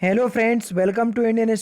Hello friends, welcome to Indian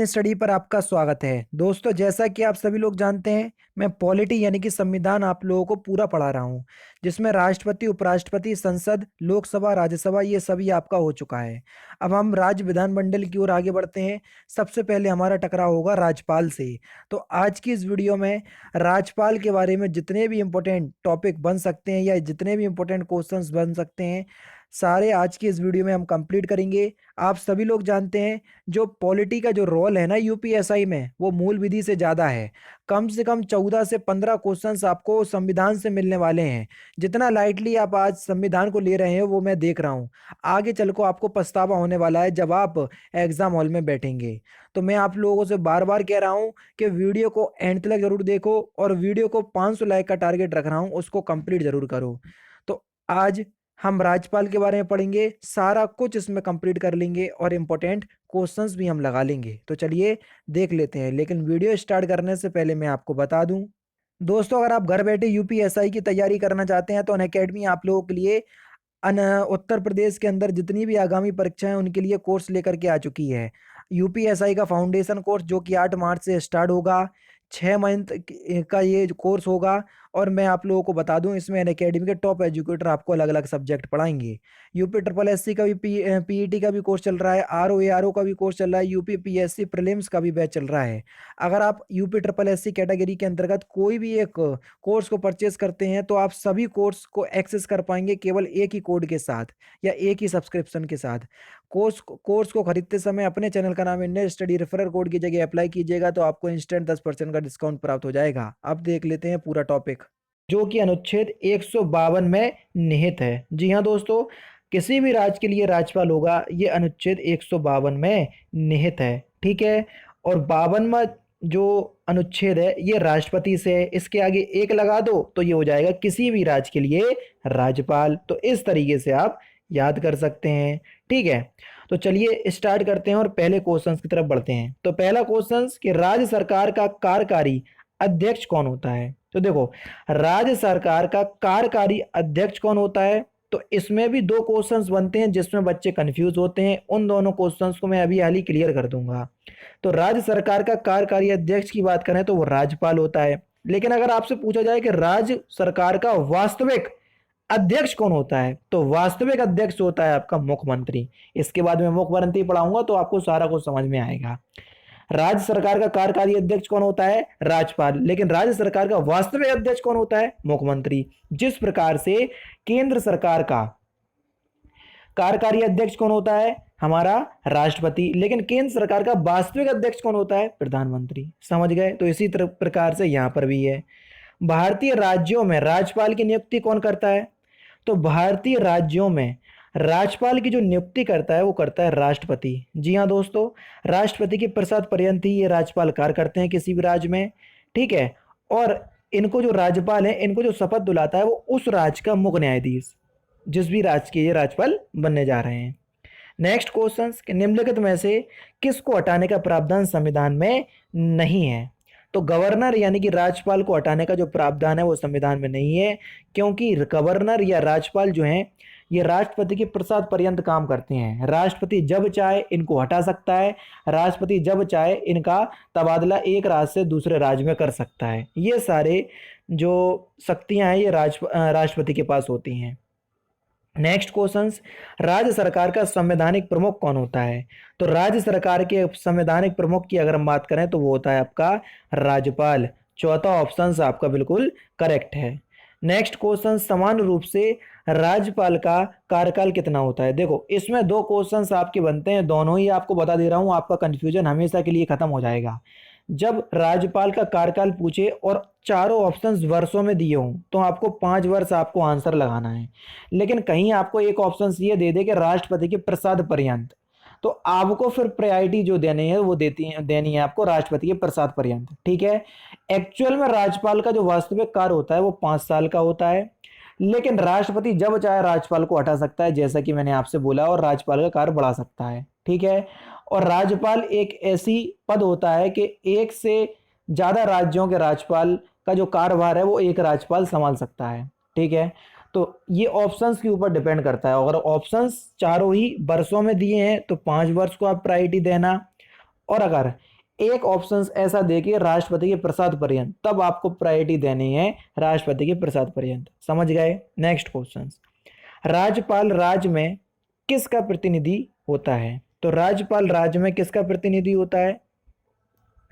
study पर आपका स्वागत है। दोस्तों, जैसा कि आप सभी लोग जानते हैं, मैं पॉलिटी यानी कि संविधान आप लोगों को पूरा पढ़ा रहा हूं, जिसमें राष्ट्रपति, उपराष्ट्रपति, संसद, लोकसभा, राज्यसभा ये सभी आपका हो चुका है। अब हम राज्य विधानमंडल की ओर आगे बढ़ते हैं। सबसे पहले हमारा टकराव होगा राज्यपाल से। तो आज की इस वीडियो में राज्यपाल के बारे में जितने भी इंपॉर्टेंट टॉपिक बन सकते हैं या जितने भी इंपॉर्टेंट क्वेश्चंस बन सकते हैं, सारे आज की इस वीडियो में हम कंप्लीट करेंगे। आप सभी लोग जानते हैं, जो पॉलिटी का जो रोल है ना यूपीएसआई में, वो मूल विधि से ज्यादा है। कम से कम 14 से 15 क्वेश्चंस आपको संविधान से मिलने वाले हैं। जितना लाइटली आप आज संविधान को ले रहे हैं वो मैं देख रहा हूं, आगे चल को आपको पछतावा होने वाला है जब आप एग्जाम हॉल में बैठेंगे। तो मैं आप लोगों से बार बार कह रहा हूं कि वीडियो को एंड तक जरूर देखो, और वीडियो को 500 लाइक का टारगेट रख रहा हूं, उसको कंप्लीट जरूर करो। तो आज हम राज्यपाल के बारे में पढ़ेंगे, सारा कुछ इसमें कंप्लीट कर लेंगे और इंपॉर्टेंट क्वेश्चंस भी हम लगा लेंगे। तो चलिए देख लेते हैं। लेकिन वीडियो स्टार्ट करने से पहले मैं आपको बता दूं, दोस्तों, अगर आप घर बैठे यूपीएसआई की तैयारी करना चाहते हैं तो अनअकैडमी आप लोगों के लिए उत्तर प्रदेश के अंदर जितनी भी आगामी परीक्षाएं उनके लिए कोर्स लेकर के आ चुकी है। यूपीएसआई का फाउंडेशन कोर्स जो कि 8 मार्च से स्टार्ट होगा, 6 मंथ का ये कोर्स होगा। और मैं आप लोगों को बता दूं, इसमें अनअकैडमी के टॉप एजुकेटर आपको अलग अलग सब्जेक्ट पढ़ाएंगे। यूपी ट्रिपल एससी का भी पीईटी का भी कोर्स चल रहा है, आरओ का भी कोर्स चल रहा है, यूपी पीएससी प्रीलिम्स का भी बैच चल रहा है। अगर आप यूपी ट्रिपल एससी कैटेगरी के अंतर्गत कोई भी एक कोर्स को परचेज करते हैं तो आप सभी कोर्स को एक्सेस कर पाएंगे केवल एक ही कोड के साथ या एक ही सब्सक्रिप्शन के साथ। कोर्स को खरीदते समय अपने चैनल का नाम इंडियन स्टडी रेफरल कोड की जगह अप्लाई कीजिएगा तो आपको इंस्टेंट 10% का डिस्काउंट प्राप्त हो जाएगा। अब देख लेते हैं पूरा टॉपिक, जो कि अनुच्छेद 152 में निहित है। जी हाँ दोस्तों, किसी भी राज्य के लिए राज्यपाल होगा, ये अनुच्छेद 152 में निहित है। ठीक है। और 52वां जो अनुच्छेद है ये राष्ट्रपति से है, इसके आगे एक लगा दो तो ये हो जाएगा किसी भी राज्य के लिए राज्यपाल। तो इस तरीके से आप याद कर सकते हैं। ठीक है। तो चलिए स्टार्ट करते हैं और पहले क्वेश्चन की तरफ बढ़ते हैं। तो पहला क्वेश्चन कि राज्य सरकार का कार्यकारी अध्यक्ष कौन होता है। तो देखो, राज्य सरकार का कार्यकारी अध्यक्ष कौन होता है, तो इसमें भी दो क्वेश्चंस बनते हैं जिसमें बच्चे कंफ्यूज होते हैं। उन दोनों क्वेश्चंस को मैं अभी हाल ही क्लियर कर दूंगा। तो राज्य सरकार का कार्यकारी अध्यक्ष की बात करें तो वो राज्यपाल होता है। लेकिन अगर आपसे पूछा जाए कि राज्य सरकार का वास्तविक अध्यक्ष कौन होता है, तो वास्तविक अध्यक्ष होता है आपका मुख्यमंत्री। इसके बाद में मुख्यमंत्री पढ़ाऊंगा तो आपको सारा कुछ समझ में आएगा। राज्य सरकार का कार्यकारी अध्यक्ष कौन होता है, राज्यपाल। लेकिन राज्य सरकार का वास्तविक अध्यक्ष कौन होता है, मुख्यमंत्री। जिस प्रकार से केंद्र सरकार का कार्यकारी अध्यक्ष कौन होता है, हमारा राष्ट्रपति, लेकिन केंद्र सरकार का वास्तविक अध्यक्ष कौन होता है, प्रधानमंत्री। समझ गए। तो इसी प्रकार से यहां पर भी है। भारतीय राज्यों में राज्यपाल की नियुक्ति कौन करता है, तो भारतीय राज्यों में राज्यपाल की जो नियुक्ति करता है वो करता है राष्ट्रपति। जी हाँ दोस्तों, राष्ट्रपति के प्रसाद पर्यंत ही ये राज्यपाल कार्य करते हैं किसी भी राज्य में। ठीक है। और इनको जो राज्यपाल है, इनको जो शपथ दिलाता है वो उस राज्य का मुख्य न्यायाधीश, जिस भी राज्य के ये राज्यपाल बनने जा रहे हैं। नेक्स्ट क्वेश्चन, निम्नलिखित में से किसको हटाने का प्रावधान संविधान में नहीं है। तो गवर्नर यानी कि राज्यपाल को हटाने का जो प्रावधान है वो संविधान में नहीं है, क्योंकि गवर्नर या राज्यपाल जो हैं ये राष्ट्रपति के प्रसाद पर्यंत काम करते हैं। राष्ट्रपति जब चाहे इनको हटा सकता है, राष्ट्रपति जब चाहे इनका तबादला एक राज्य से दूसरे राज्य में कर सकता है। ये सारे जो शक्तियां हैं ये राष्ट्रपति के पास होती हैं। नेक्स्ट क्वेश्चन, राज्य सरकार का संवैधानिक प्रमुख कौन होता है। तो राज्य सरकार के संवैधानिक प्रमुख की अगर हम बात करें तो वो होता है आपका राज्यपाल। चौथा ऑप्शन आपका बिल्कुल करेक्ट है। नेक्स्ट क्वेश्चन, समान रूप से राज्यपाल का कार्यकाल कितना होता है। देखो, इसमें दो क्वेश्चंस आपके बनते हैं, दोनों ही आपको बता दे रहा हूं, आपका कंफ्यूजन हमेशा के लिए खत्म हो जाएगा। जब राज्यपाल का कार्यकाल पूछे और चारों ऑप्शंस वर्षों में दिए हों तो आपको 5 वर्ष आपको आंसर लगाना है। लेकिन कहीं आपको एक ऑप्शन ये दे दे कि राष्ट्रपति के प्रसाद पर्यंत, तो आपको फिर प्रायोरिटी जो देनी है वो देनी है आपको राष्ट्रपति के प्रसाद पर्यंत। ठीक है। एक्चुअल में राज्यपाल का जो वास्तविक कार्य होता है वो 5 साल का होता है, लेकिन राष्ट्रपति जब चाहे राज्यपाल को हटा सकता है, जैसा कि मैंने आपसे बोला, और राज्यपाल का कार्य बढ़ा सकता है। ठीक है। और राज्यपाल एक ऐसी पद होता है कि एक से ज्यादा राज्यों के राज्यपाल का जो कार्यभार है वो एक राज्यपाल संभाल सकता है। ठीक है। तो ये ऑप्शंस के ऊपर डिपेंड करता है। अगर ऑप्शंस चारों ही वर्षों में दिए हैं तो 5 वर्ष को आप प्रायोरिटी देना, और अगर एक ऑप्शन ऐसा दे के राष्ट्रपति के प्रसाद पर्यंत, तब आपको प्रायोरिटी देनी है राष्ट्रपति के प्रसाद पर्यंत। समझ गए। नेक्स्ट क्वेश्चन, राज्यपाल राज्य में किसका प्रतिनिधि होता है? तो राज्यपाल राज्य में किसका प्रतिनिधि होता है?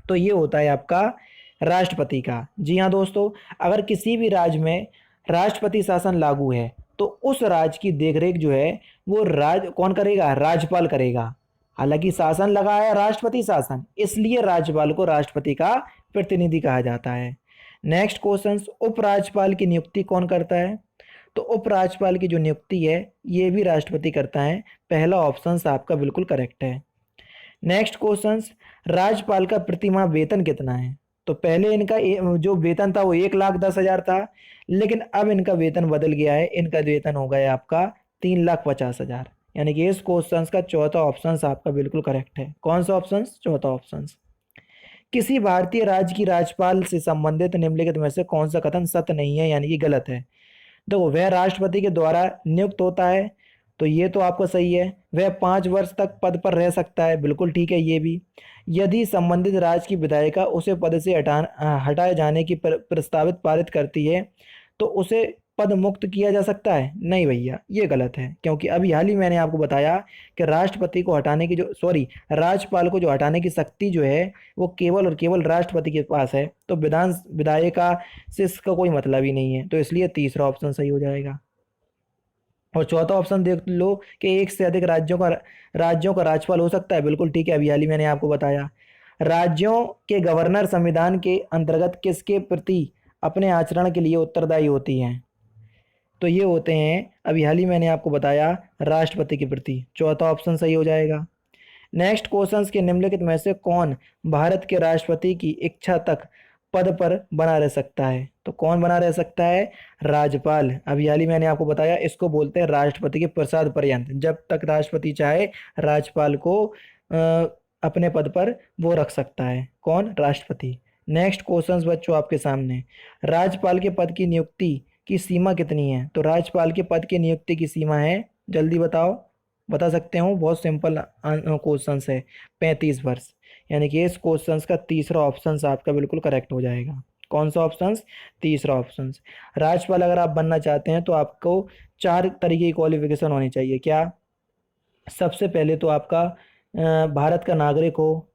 तो ये होता है आपका राष्ट्रपति का। जी हाँ दोस्तों, अगर किसी भी राज्य में राष्ट्रपति शासन लागू है तो उस राज्य की देखरेख जो है वो कौन करेगा? राज्यपाल करेगा। हालांकि शासन लगा है राष्ट्रपति शासन, इसलिए राज्यपाल को राष्ट्रपति का प्रतिनिधि कहा जाता है। नेक्स्ट क्वेश्चन, उपराज्यपाल की नियुक्ति कौन करता है? तो उपराज्यपाल की जो नियुक्ति है ये भी राष्ट्रपति करता है। पहला ऑप्शन आपका बिल्कुल करेक्ट है। नेक्स्ट क्वेश्चन, राज्यपाल का प्रतिमाह वेतन कितना है? तो पहले इनका जो वेतन था वो 1,10,000 था, लेकिन अब इनका वेतन बदल गया है। इनका वेतन हो गया आपका 3,50,000। यानी कि इस क्वेश्चन का चौथा ऑप्शन आपका बिल्कुल करेक्ट है। कौन सा ऑप्शन? चौथा ऑप्शन। किसी भारतीय राज्य की राज्यपाल से संबंधित निम्नलिखित में से कौन सा कथन सत्य नहीं है, यानी कि गलत है? देखो, वह राष्ट्रपति के द्वारा नियुक्त होता है, तो ये तो आपको सही है। वह 5 वर्ष तक पद पर रह सकता है, बिल्कुल ठीक है ये भी। यदि संबंधित राज्य की विधायिका उसे पद से हटाए जाने की प्रस्तावित पारित करती है तो उसे पद मुक्त किया जा सकता है? नहीं भैया, ये गलत है, क्योंकि अभी हाल ही मैंने आपको बताया कि राष्ट्रपति को हटाने की राज्यपाल को जो हटाने की शक्ति जो है वो केवल और केवल राष्ट्रपति के पास है। तो विधायिका से इसका कोई मतलब ही नहीं है, तो इसलिए तीसरा ऑप्शन सही हो जाएगा। और चौथा ऑप्शन देख लो कि एक से अधिक राज्यों का राज्यपाल हो सकता है, बिल्कुल ठीक है, अभी हाल ही मैंने आपको बताया। राज्यों के गवर्नर संविधान के अंतर्गत किसके प्रति अपने आचरण के लिए उत्तरदायी होती हैं? तो ये होते हैं, अभी हाल ही मैंने आपको बताया, राष्ट्रपति के प्रति। चौथा ऑप्शन सही हो जाएगा। नेक्स्ट क्वेश्चन के निम्नलिखित में से कौन भारत के राष्ट्रपति की इच्छा तक पद पर बना रह सकता है? तो कौन बना रह सकता है? राज्यपाल। अभी हाल ही मैंने आपको बताया, इसको बोलते हैं राष्ट्रपति के प्रसाद पर्यंत। जब तक राष्ट्रपति चाहे राज्यपाल को अपने पद पर वो रख सकता है। कौन? राष्ट्रपति। नेक्स्ट क्वेश्चंस बच्चों आपके सामने, राज्यपाल के पद की नियुक्ति की सीमा कितनी है? तो राज्यपाल के पद की नियुक्ति की सीमा है, जल्दी बताओ। बता सकते हो, बहुत सिंपल क्वेश्चन है, 35 वर्ष। यानी कि इस क्वेश्चन का तीसरा ऑप्शन आपका बिल्कुल करेक्ट हो जाएगा। कौन सा ऑप्शन? तीसरा ऑप्शन। राज्यपाल अगर आप बनना चाहते हैं तो आपको 4 तरीके की क्वालिफिकेशन होनी चाहिए। क्या? सबसे पहले तो आपका भारत का नागरिक हो,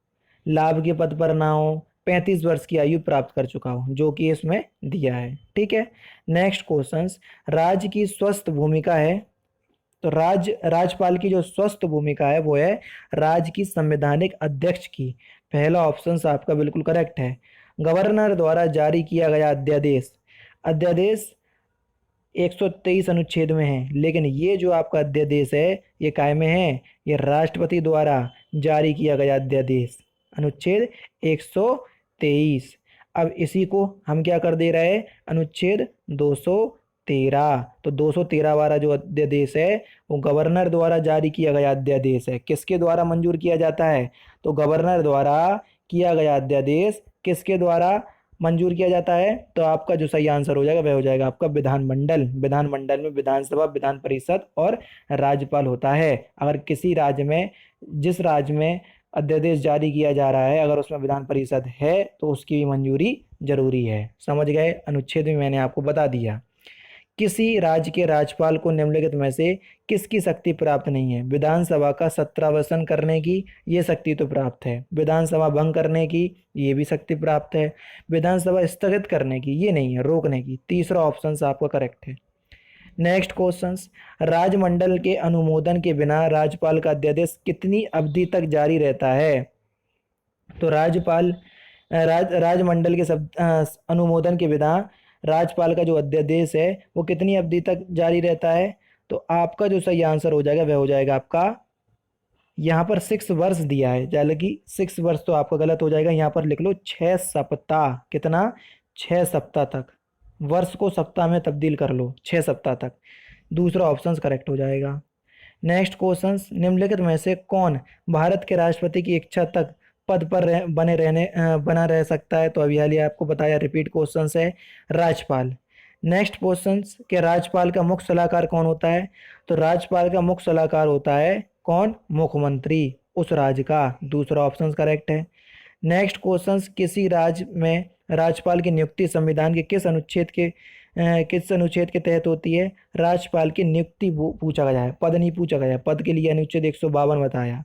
लाभ के पद पर ना हो, 35 वर्ष की आयु प्राप्त कर चुका हो, जो कि इसमें दिया है। ठीक है। नेक्स्ट क्वेश्चन, राज्य की स्वस्थ भूमिका है। तो राज्यपाल की जो स्वस्थ भूमिका है वो है राज्य की संवैधानिक अध्यक्ष की। पहला ऑप्शन आपका बिल्कुल करेक्ट है। गवर्नर द्वारा जारी किया गया अध्यादेश 123 अनुच्छेद में है, लेकिन ये जो आपका अध्यादेश है ये काय में है? ये राष्ट्रपति द्वारा जारी किया गया अध्यादेश, अनुच्छेद 123। अब इसी को हम क्या कर दे रहे हैं? अनुच्छेद 213। तो 213 वाला जो अध्यादेश है वो गवर्नर द्वारा जारी किया गया अध्यादेश है। किसके द्वारा मंजूर किया जाता है? तो गवर्नर द्वारा किया गया अध्यादेश किसके द्वारा मंजूर किया जाता है? तो आपका जो सही आंसर हो जाएगा वह हो जाएगा आपका विधानमंडल। विधानमंडल में विधानसभा, विधान परिषद और राज्यपाल होता है। अगर किसी राज्य में, जिस राज्य में अध्यादेश जारी किया जा रहा है, अगर उसमें विधान परिषद है तो उसकी भी मंजूरी जरूरी है। समझ गए? अनुच्छेद में मैंने आपको बता दिया। किसी राज्य के राज्यपाल को निम्नलिखित में से किसकी शक्ति प्राप्त नहीं है? विधानसभा का सत्रावसान करने की ये शक्ति तो प्राप्त है, विधानसभा भंग करने की ये भी शक्ति प्राप्त है, विधानसभा स्थगित करने की ये नहीं है, रोकने की। तीसरा ऑप्शन आपका करेक्ट है। नेक्स्ट क्वेश्चन, राजमंडल के अनुमोदन के बिना राज्यपाल का अध्यादेश कितनी अवधि तक जारी रहता है? तो राजमंडल के अनुमोदन के बिना राज्यपाल का जो अध्यादेश है वो कितनी अवधि तक जारी रहता है? तो आपका जो सही आंसर हो जाएगा वह हो जाएगा आपका, यहाँ पर 6 वर्ष दिया है, हालांकि 6 वर्ष तो आपका गलत हो जाएगा, यहाँ पर लिख लो 6 सप्ताह। कितना? 6 सप्ताह तक। वर्ष को सप्ताह में तब्दील कर लो, 6 सप्ताह तक। दूसरा ऑप्शन करेक्ट हो जाएगा। नेक्स्ट क्वेश्चन, निम्नलिखित में से कौन भारत के राष्ट्रपति की इच्छा तक पद पर बना रह सकता है? तो अभी हाल ही आपको बताया, रिपीट क्वेश्चन है, राज्यपाल। नेक्स्ट क्वेश्चन के राज्यपाल का मुख्य सलाहकार कौन होता है? तो राज्यपाल का मुख्य सलाहकार होता है कौन? मुख्यमंत्री उस राज्य का। दूसरा ऑप्शन करेक्ट है। नेक्स्ट क्वेश्चन, किसी राज्य में राज्यपाल की नियुक्ति संविधान के किस अनुच्छेद के तहत होती है? राज्यपाल की नियुक्ति पूछा गया है, पद नहीं पूछा गया है। पद के लिए अनुच्छेद 152 बताया,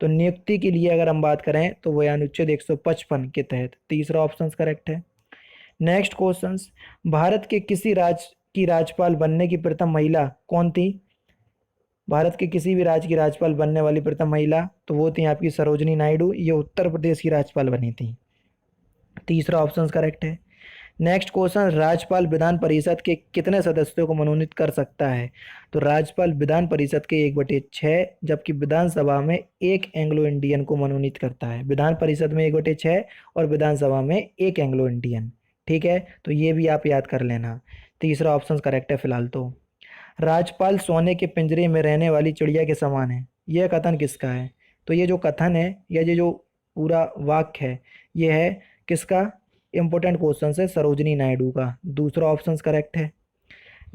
तो नियुक्ति के लिए अगर हम बात करें तो वह अनुच्छेद 155 के तहत। तीसरा ऑप्शन करेक्ट है। नेक्स्ट क्वेश्चन, भारत के किसी राज्य की राज्यपाल बनने की प्रथम महिला कौन थी? भारत के किसी भी राज्य की राज्यपाल बनने वाली प्रथम महिला, तो वो थी आपकी सरोजनी नायडू। ये उत्तर प्रदेश की राज्यपाल बनी थी। तीसरा ऑप्शन करेक्ट है। नेक्स्ट क्वेश्चन, राज्यपाल विधान परिषद के कितने सदस्यों को मनोनीत कर सकता है? तो राज्यपाल विधान परिषद के 1/6, जबकि विधानसभा में एक एंग्लो इंडियन को मनोनीत करता है। विधान परिषद में 1/6 और विधानसभा में एक एंग्लो इंडियन। ठीक है, तो ये भी आप याद कर लेना। तीसरा ऑप्शन करेक्ट है फिलहाल तो। राज्यपाल सोने के पिंजरे में रहने वाली चिड़िया के समान है, यह कथन किसका है? तो ये जो कथन है या ये जो पूरा वाक्य है, ये है किसका? इंपॉर्टेंट क्वेश्चन है सरोजनी नायडू का। दूसरा ऑप्शन करेक्ट है।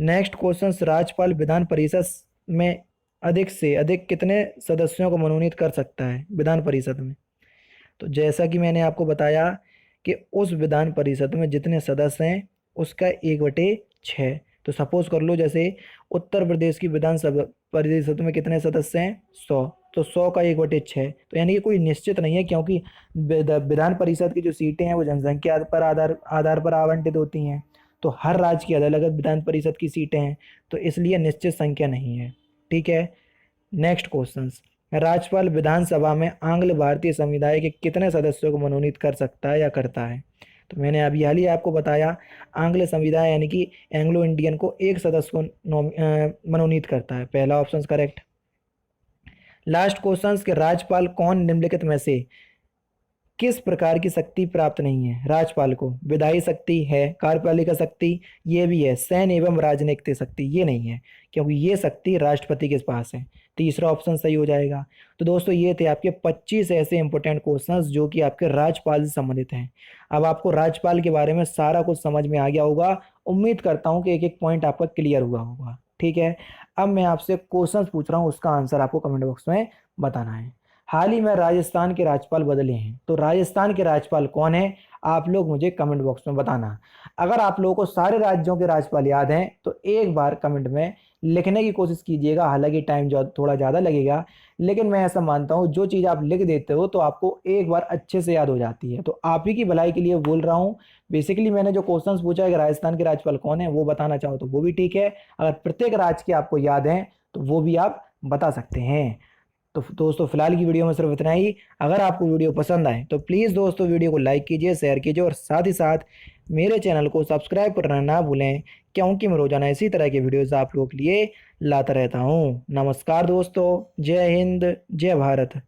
नेक्स्ट क्वेश्चन, राज्यपाल विधान परिषद में अधिक से अधिक कितने सदस्यों को मनोनीत कर सकता है विधान परिषद में? तो जैसा कि मैंने आपको बताया कि उस विधान परिषद में जितने सदस्य हैं उसका 1/6। तो सपोज कर लो जैसे उत्तर प्रदेश की विधानसभा परिषद में कितने सदस्य हैं? 100। तो 100 का 1/6, तो यानी कि कोई निश्चित नहीं है, क्योंकि विधान परिषद की जो सीटें हैं वो जनसंख्या पर आधार पर आवंटित होती हैं। तो हर राज्य की अलग अलग विधान परिषद की सीटें हैं, तो इसलिए निश्चित संख्या नहीं है। ठीक है। नेक्स्ट क्वेश्चन, राज्यपाल विधानसभा में आंग्ल भारतीय समुदाय के कितने सदस्यों को मनोनीत कर सकता है या करता है? तो मैंने अभी हाल ही आपको बताया, आंग्ल समुदाय यानी कि एंग्लो इंडियन को एक सदस्य को मनोनीत करता है। पहला ऑप्शन करेक्ट। लास्ट क्वेश्चन के राज्यपाल कौन निम्नलिखित में से किस प्रकार की शक्ति प्राप्त नहीं है? राज्यपाल को विधायी शक्ति है, कार्यपालिका शक्ति ये भी है, सैन्य एवं राजनीतिक शक्ति ये नहीं है, क्योंकि ये शक्ति राष्ट्रपति के पास है। तीसरा ऑप्शन सही हो जाएगा। तो दोस्तों ये थे आपके 25 ऐसे इंपॉर्टेंट क्वेश्चंस जो कि आपके राज्यपाल से संबंधित हैं। अब आपको राज्यपाल के बारे में सारा कुछ समझ में आ गया होगा। उम्मीद करता हूँ कि एक एक पॉइंट आपका क्लियर हुआ होगा। ठीक है, अब मैं आपसे क्वेश्चन पूछ रहा हूँ, उसका आंसर आपको कमेंट बॉक्स में बताना है। हाल ही में राजस्थान के राज्यपाल बदले हैं, तो राजस्थान के राज्यपाल कौन है? आप लोग मुझे कमेंट बॉक्स में बताना। अगर आप लोगों को सारे राज्यों के राज्यपाल याद हैं तो एक बार कमेंट में लिखने की कोशिश कीजिएगा। हालांकि टाइम थोड़ा ज़्यादा लगेगा, लेकिन मैं ऐसा मानता हूँ जो चीज़ आप लिख देते हो तो आपको एक बार अच्छे से याद हो जाती है। तो आप ही की भलाई के लिए बोल रहा हूँ। बेसिकली मैंने जो क्वेश्चंस पूछा है कि राजस्थान के राज्यपाल कौन है वो बताना चाहो तो वो भी ठीक है। अगर प्रत्येक राज्य के आपको याद है तो वो भी आप बता सकते हैं। तो दोस्तों फिलहाल की वीडियो में सिर्फ इतना ही। अगर आपको वीडियो पसंद आए तो प्लीज़ दोस्तों वीडियो को लाइक कीजिए, शेयर कीजिए और साथ ही साथ मेरे चैनल को सब्सक्राइब करना ना भूलें, क्योंकि मैं रोजाना इसी तरह के वीडियोस आप लोगों के लिए लाता रहता हूँ। नमस्कार दोस्तों, जय हिंद, जय भारत।